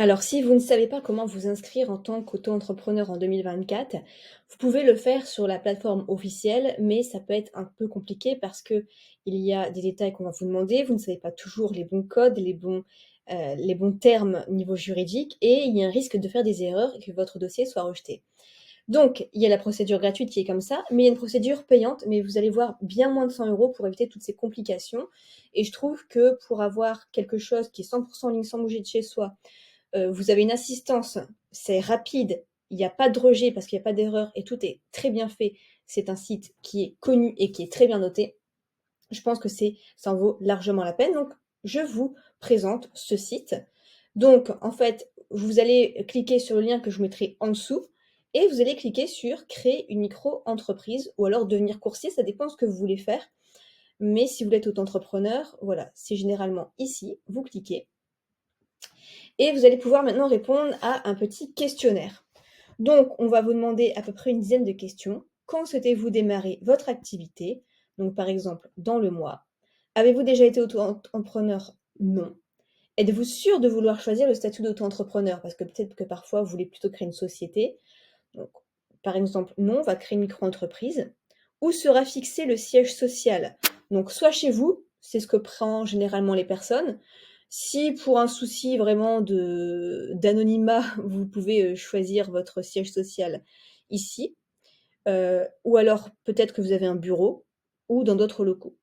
Alors, si vous ne savez pas comment vous inscrire en tant qu'auto-entrepreneur en 2024, vous pouvez le faire sur la plateforme officielle, mais ça peut être un peu compliqué parce que il y a des détails qu'on va vous demander. Vous ne savez pas toujours les bons codes, les bons termes niveau juridique, et il y a un risque de faire des erreurs et que votre dossier soit rejeté. Donc, il y a la procédure gratuite qui est comme ça, mais il y a une procédure payante, mais vous allez voir bien moins de 100 euros pour éviter toutes ces complications. Et je trouve que pour avoir quelque chose qui est 100% en ligne sans bouger de chez soi, vous avez une assistance, c'est rapide, il n'y a pas de rejet parce qu'il n'y a pas d'erreur et tout est très bien fait. C'est un site qui est connu et qui est très bien noté. Je pense que ça en vaut largement la peine. Donc, je vous présente ce site. Donc, en fait, vous allez cliquer sur le lien que je vous mettrai en dessous et vous allez cliquer sur créer une micro-entreprise ou alors devenir coursier, ça dépend de ce que vous voulez faire. Mais si vous êtes auto-entrepreneur, voilà, c'est généralement ici, vous cliquez et vous allez pouvoir maintenant répondre à un petit questionnaire. Donc, on va vous demander à peu près une dizaine de questions. Quand souhaitez-vous démarrer votre activité? Donc, par exemple, dans le mois. Avez-vous déjà été auto-entrepreneur? Non. Êtes-vous sûr de vouloir choisir le statut d'auto-entrepreneur? Parce que peut-être que parfois, vous voulez plutôt créer une société. Donc, par exemple, non, on va créer une micro-entreprise. Où sera fixé le siège social? Donc, soit chez vous, c'est ce que prennent généralement les personnes. Si pour un souci vraiment d'anonymat, vous pouvez choisir votre siège social ici, ou alors peut-être que vous avez un bureau ou dans d'autres locaux.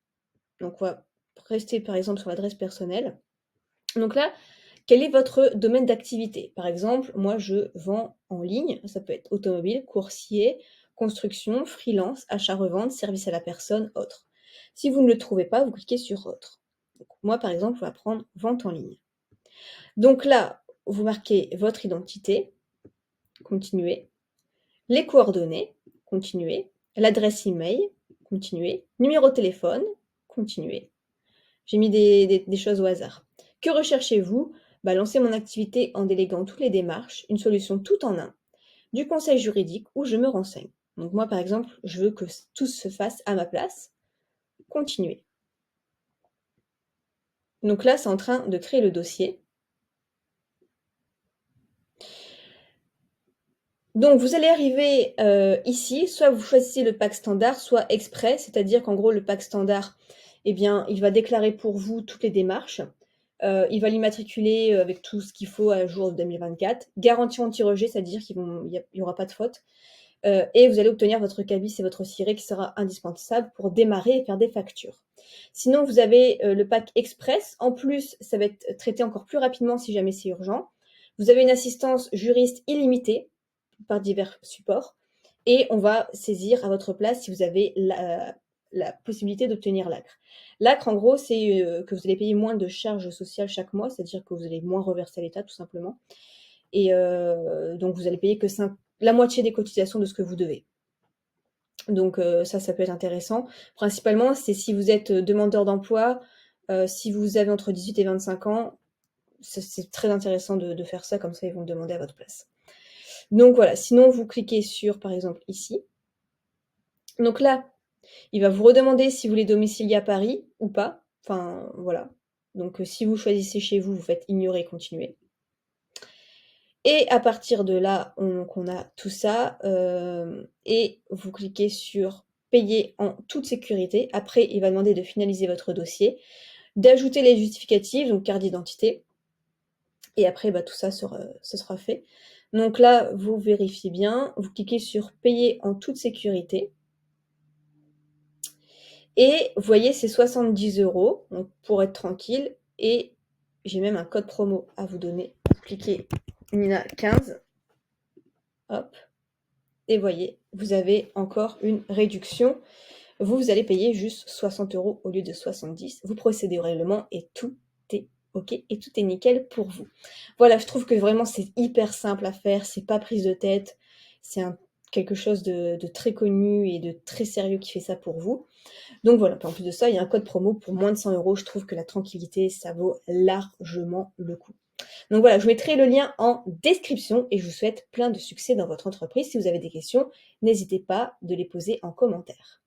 Donc, on va rester par exemple sur l'adresse personnelle. Donc là, quel est votre domaine d'activité? Par exemple, moi, je vends en ligne, ça peut être automobile, coursier, construction, freelance, achat-revente, service à la personne, autre. Si vous ne le trouvez pas, vous cliquez sur autre. Donc, moi, par exemple, je vais prendre vente en ligne. Donc là, vous marquez votre identité, continuez, les coordonnées, continuez, l'adresse email, continuez, numéro de téléphone, continuez. J'ai mis des choses au hasard. Que recherchez-vous? Lancer mon activité en déléguant toutes les démarches, une solution tout en un, du conseil juridique où je me renseigne. Donc moi, par exemple, je veux que tout se fasse à ma place. Continuer. Donc là, c'est en train de créer le dossier. Donc vous allez arriver ici, soit vous choisissez le pack standard, soit express, c'est-à-dire qu'en gros, le pack standard, eh bien, il va déclarer pour vous toutes les démarches. Il va l'immatriculer avec tout ce qu'il faut à jour 2024. Garantie anti-rejet, c'est-à-dire qu'il n'y aura pas de faute. Et vous allez obtenir votre cabis et votre ciré qui sera indispensable pour démarrer et faire des factures. Sinon, vous avez le pack express. En plus, ça va être traité encore plus rapidement si jamais c'est urgent. Vous avez une assistance juriste illimitée par divers supports. Et on va saisir à votre place si vous avez la possibilité d'obtenir l'ACRE. L'ACRE, en gros, c'est que vous allez payer moins de charges sociales chaque mois, c'est-à-dire que vous allez moins reverser à l'État, tout simplement. Et donc, vous allez payer que la moitié des cotisations de ce que vous devez. Donc, ça peut être intéressant. Principalement, c'est si vous êtes demandeur d'emploi, si vous avez entre 18 et 25 ans, c'est très intéressant de faire ça, comme ça, ils vont le demander à votre place. Donc voilà, sinon vous cliquez sur, par exemple, ici. Donc là, il va vous redemander si vous voulez domicilier à Paris ou pas. Enfin, voilà. Donc si vous choisissez chez vous, vous faites ignorer, continuer. Et à partir de là, on a tout ça. Et vous cliquez sur payer en toute sécurité. Après, il va demander de finaliser votre dossier, d'ajouter les justificatifs, donc carte d'identité. Et après, tout ça ce sera fait. Donc là, vous vérifiez bien, vous cliquez sur payer en toute sécurité. Et vous voyez, c'est 70 €, donc pour être tranquille. Et j'ai même un code promo à vous donner. Cliquez Nina 15. Hop. Et voyez, vous avez encore une réduction. Vous allez payer juste 60 € au lieu de 70. Vous procédez au règlement et tout est OK et tout est nickel pour vous. Voilà, je trouve que vraiment c'est hyper simple à faire, c'est pas prise de tête, c'est quelque chose de très connu et de très sérieux qui fait ça pour vous. Donc voilà, puis en plus de ça, il y a un code promo pour moins de 100 €. Je trouve que la tranquillité, ça vaut largement le coup. Donc voilà, je mettrai le lien en description et je vous souhaite plein de succès dans votre entreprise. Si vous avez des questions, n'hésitez pas de les poser en commentaire.